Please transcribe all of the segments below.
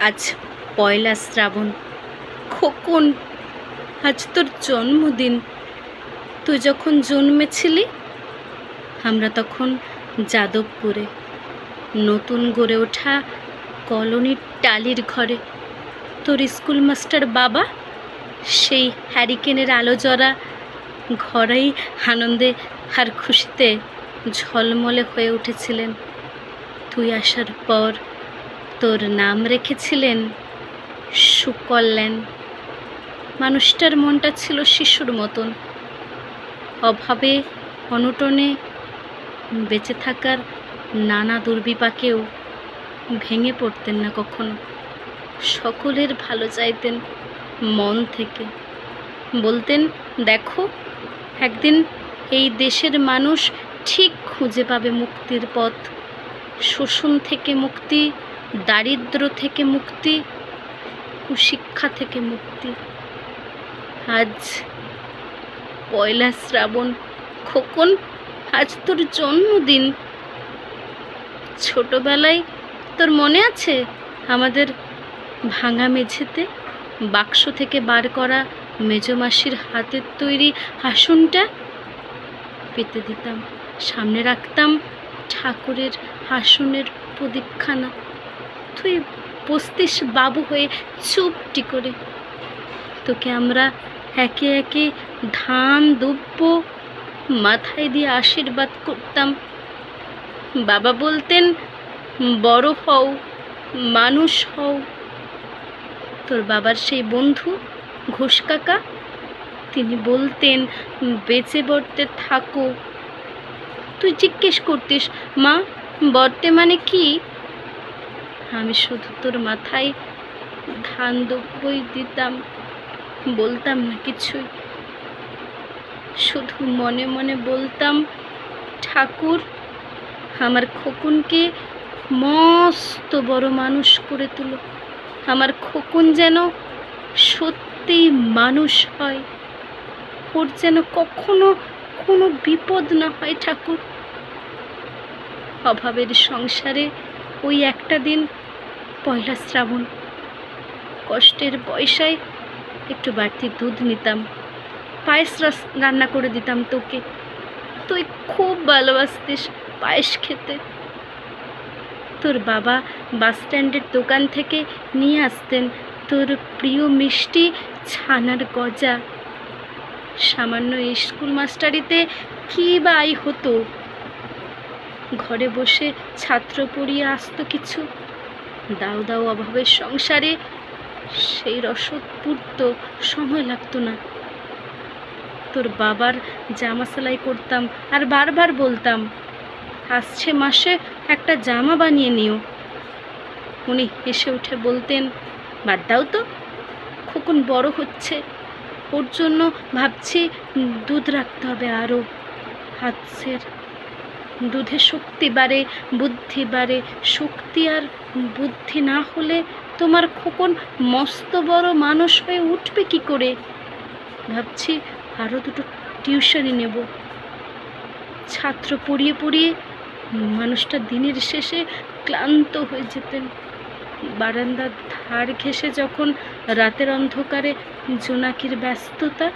আজ পয়লা শ্রাবণ। খোকন, আজ তোর জন্মদিন। তুই যখন জন্মেছিলি আমরা তখন যাদবপুরে নতুন গড়ে ওঠা কলোনির টালির ঘরে। তোর স্কুল মাস্টার বাবা সেই হ্যারিকেনের আলো জরা ঘরেই আনন্দে আর খুশিতে ঝলমলে হয়ে উঠেছিলেন। তুই আসার পর তোর নাম রেখেছিলেন সুকল্যাণ। মানুষটার মনটা ছিল শিশুর মতন, অভাবে অনটনে বেঁচে থাকার নানা দুর্বিপাকেও ভেঙে পড়তেন না কখনো। সকলের ভালো চাইতেন মন থেকে। বলতেন, দেখো, একদিন এই দেশের মানুষ ঠিক খুঁজে পাবে মুক্তির পথ। শোষণ থেকে মুক্তি, দারিদ্র্য থেকে মুক্তি, কুশিক্ষা থেকে মুক্তি। আজ পয়লা শ্রাবণ। খোকন, আজ তোর জন্মদিন। ছোটবেলায় তোর মনে আছে আমাদের ভাঙা মেঝেতে বাক্স থেকে বার করা মেজমাসির হাতের তৈরি আসনটা পেতে দিতাম, সামনে রাখতাম ঠাকুরের আসনের প্রদীপখানা। তুই বসতিস বাবু হয়ে চুপটি করে। তোকে আমরা একে একে ধান দুব্য মাথায় দিয়ে আশীর্বাদ করতাম। বাবা বলতেন, বড় হও, মানুষ হও। তোর বাবার সেই বন্ধু ঘোষ কাকা, তিনি বলতেন, বেঁচে বর্তে থাকো। তুই জিজ্ঞেস করতিস, মা, বর্তে মানে কি? আমি শুধু তোর মাথায় ধান দুব্যই দিতাম, বলতাম না কিছুই। শুধু মনে মনে বলতাম, ঠাকুর আমার খোকনকে মস্ত বড় মানুষ করে তুলো। আমার খোকন যেন সত্যিই মানুষ হয়, ওর যেন কখনো কোনো বিপদ না হয় ঠাকুর। অভাবের সংসারে ওই একটা দিন পয়লা শ্রাবণ, কষ্টের পয়সায় একটু বাড়তি দুধ নিতাম, পায়েস রান্না করে দিতাম তোকে। তুই খুব ভালোবাসতিস পায়েস খেতে। তোর বাবা বাস স্ট্যান্ডের দোকান থেকে নিয়ে আসতেন তোর প্রিয় মিষ্টি ছানার গজা। সামান্য স্কুল মাস্টারিতে কী বা আয় হতো, ঘরে বসে ছাত্র পড়িয়ে আসতো কিছু। দাও দাও অভাবের সংসারে সেই রসদ পুড়তো, সময় লাগতো না। তোর বাবার জামা সেলাই করতাম আর বারবার বলতাম, আসছে মাসে একটা জামা বানিয়ে নিও। উনি হেসে উঠে বলতেন, বাদ দাও তো, খোকন বড় হচ্ছে, ওর জন্য ভাবছি দুধ রাখতে হবে আরও। হাতের দুধে শক্তি বাড়ে, বুদ্ধি বাড়ে। শক্তি আর বুদ্ধি না হলে তোমার খোকন মস্ত বড় মানুষ হয়ে উঠবে কি করে? ভাবছি আরও দুটো টিউশনি নেব। ছাত্র পড়িয়ে পড়িয়ে মানুষটা দিনের শেষে ক্লান্ত হয়ে যেতেন। বারান্দার ধার ঘেঁষে যখন রাতের অন্ধকারে জোনাকির ব্যস্ততা,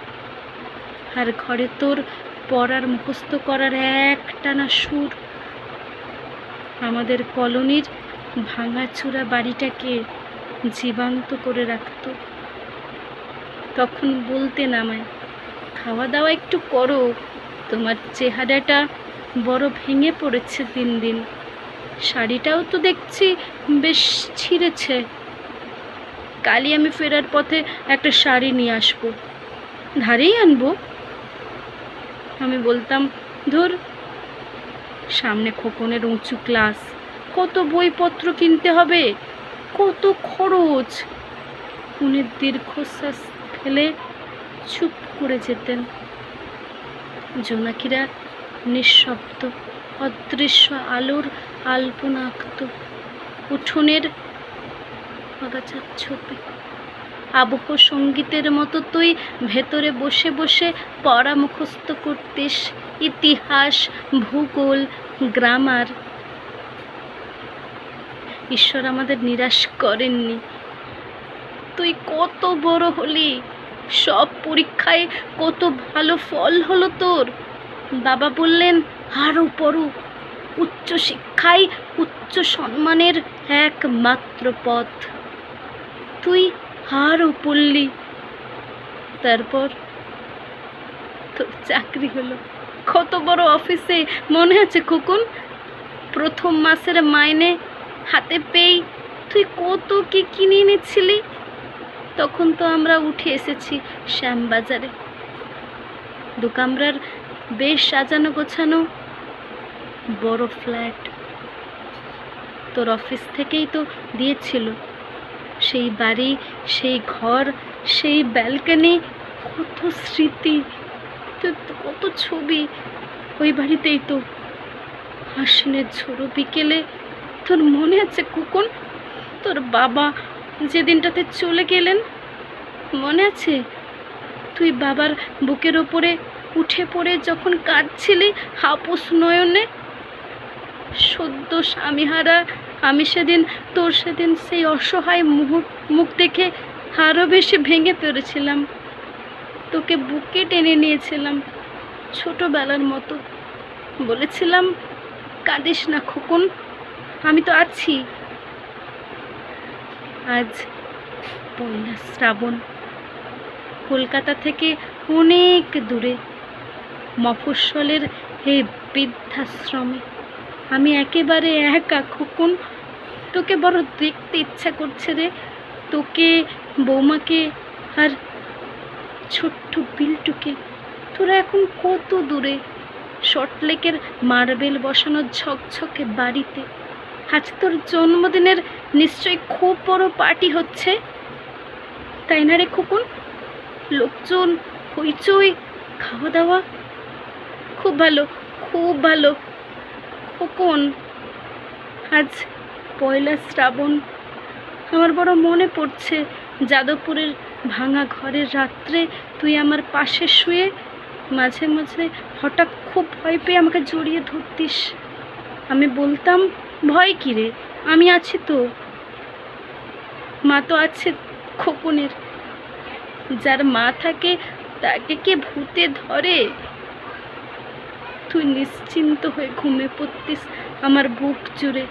আর ঘরে তোর পড়ার মুখস্থ করার একটানা সুর, আমাদের কলোনির ভাঙাচোরা বাড়িটাকে জীবন্ত করে রাখত। তখন বলতেন আমায়, খাওয়া দাওয়া একটু করো, তোমার চেহারাটা বড় ভেঙে পড়েছে দিন দিন। শাড়িটাও তো দেখছি বেশ ছিঁড়েছে। কালই আমি ফেরার পথে একটা শাড়ি নিয়ে আসবো। ধারেই আনবো? আমি বলতাম, ধুর, সামনে খোকনের উঁচু ক্লাস, কত বইপত্র কিনতে হবে, কত খরচ। উনি দীর্ঘশ্বাস ফেলে চুপ করে যেতেন। জোনাকিরা নিঃশব্দ অদৃশ্য আলোর আলপনা আঁকত উঠোনের আগাছার ছবি। আবহ সঙ্গীতের মতো তুই ভেতরে বসে বসে পড়া মুখস্থ করতিস, ইতিহাস, ভূগোল, গ্রামার। ঈশ্বর আমাদের নিরাশ করেননি। তুই কত বড় হলি, সব পরীক্ষায় কত ভালো ফল হলো তোর। বাবা বললেন আরও পড়ো, উচ্চ শিক্ষাই উচ্চ সম্মানের একমাত্র পথ। তুই আরও পড়লি, তারপর তোর চাকরি হলো কত বড় অফিসে, মনে আছে খোকন? প্রথম মাসের মাইনে হাতে পেয়েই তুই কত কি কিনে এনেছিলি। তখন তো আমরা উঠে এসেছি শ্যামবাজারে, দুকামরার বেশ সাজানো গোছানো বড় ফ্ল্যাট। তোর অফিস থেকেই তো দিয়েছিল সেই বাড়ি, সেই ঘর, সেই ব্যালকনি, কত স্মৃতি, কত ছবি। ওই বাড়িতেই তো আশ্বিনের ঝোড়ো বিকেলে, তোর মনে আছে খোকন তোর বাবা যেদিনটাতে চলে গেলেন? মনে আছে তুই বাবার বুকের ওপরে উঠে পড়ে যখন কাঁদছিলি হাপস নয়নে? সদ্য স্বামীহারা আমি সেদিন সেই অসহায় মুখ দেখে আরও বেশি ভেঙে পড়েছিলাম। তোকে বুকে টেনে নিয়েছিলাম ছোটবেলার মতো, বলেছিলাম কাঁদিস না খোকন, আমি তো আছি। আজ পয়লা শ্রাবণ, কলকাতা থেকে অনেক দূরে মফস্বলের এই বৃদ্ধাশ্রমে আমি একেবারে একা খোকন। তোকে বড় দেখতে ইচ্ছা করছে রে, তোকে, বৌমাকে আর ছোট্ট বিল্টুকে। তোরা এখন কত দূরে, শর্টলেকের মার্বেল বসানো ঝকঝকে বাড়িতে। আজ তোর জন্মদিনের নিশ্চয়ই খুব বড় পার্টি হচ্ছে, তাই না রে খোকন? লোকজন, হইচই, খাওয়া দাওয়া, খুব ভালো, খুব ভালো খোকন। আজ পয়লা শ্রাবণ, আমার বড় মনে পড়ছে যাদবপুরের ভাঙা ঘরের রাত্রে তুই আমার পাশে শুয়ে মাঝে মাঝে হঠাৎ খুব ভয় পেয়ে আমাকে জড়িয়ে ধরতিস। আমি বলতাম ভয় কী রে, আমি আছি তো, মা তো আছে খোকনের। যার মা থাকে তাকে কে ভূতে ধরে? তুই নিশ্চিন্ত হয়ে ঘুমিয়ে পড়তিস আমার বুক জুড়ে।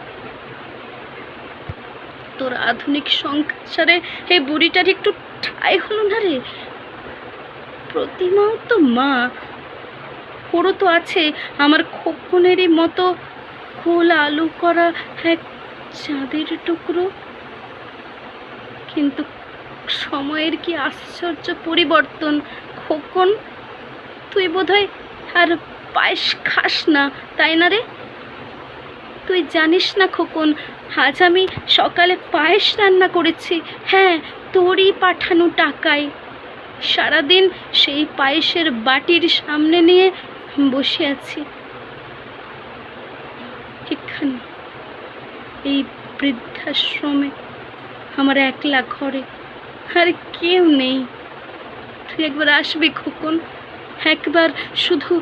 তোর আধুনিক সংসারে এই বুড়িটার একটু ঠাঁই হলো না রে? প্রতিমাও তো মা, ওরও তো আছে আমার খোকনেরই মতো খোল আলু করা এক চাঁদের টুকরো। কিন্তু সময়ের কি আশ্চর্য পরিবর্তন খোকন। তুই বোধহয় আর পায়েস খাস না, তাই না রে? তুই জানিস না খোকন, আজ আমি সকালে পায়েস রান্না করেছি, হ্যাঁ তোরই পাঠানো টাকায়। সারাদিন সেই পায়েসের বাটির সামনে নিয়ে বসে আছি এখানে, এই বৃদ্ধাশ্রমে, আমার একলা ঘরে, আর কেউ নেই। তুই একবার আসবি খোকন, একবার, শুধু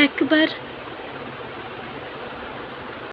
একবার।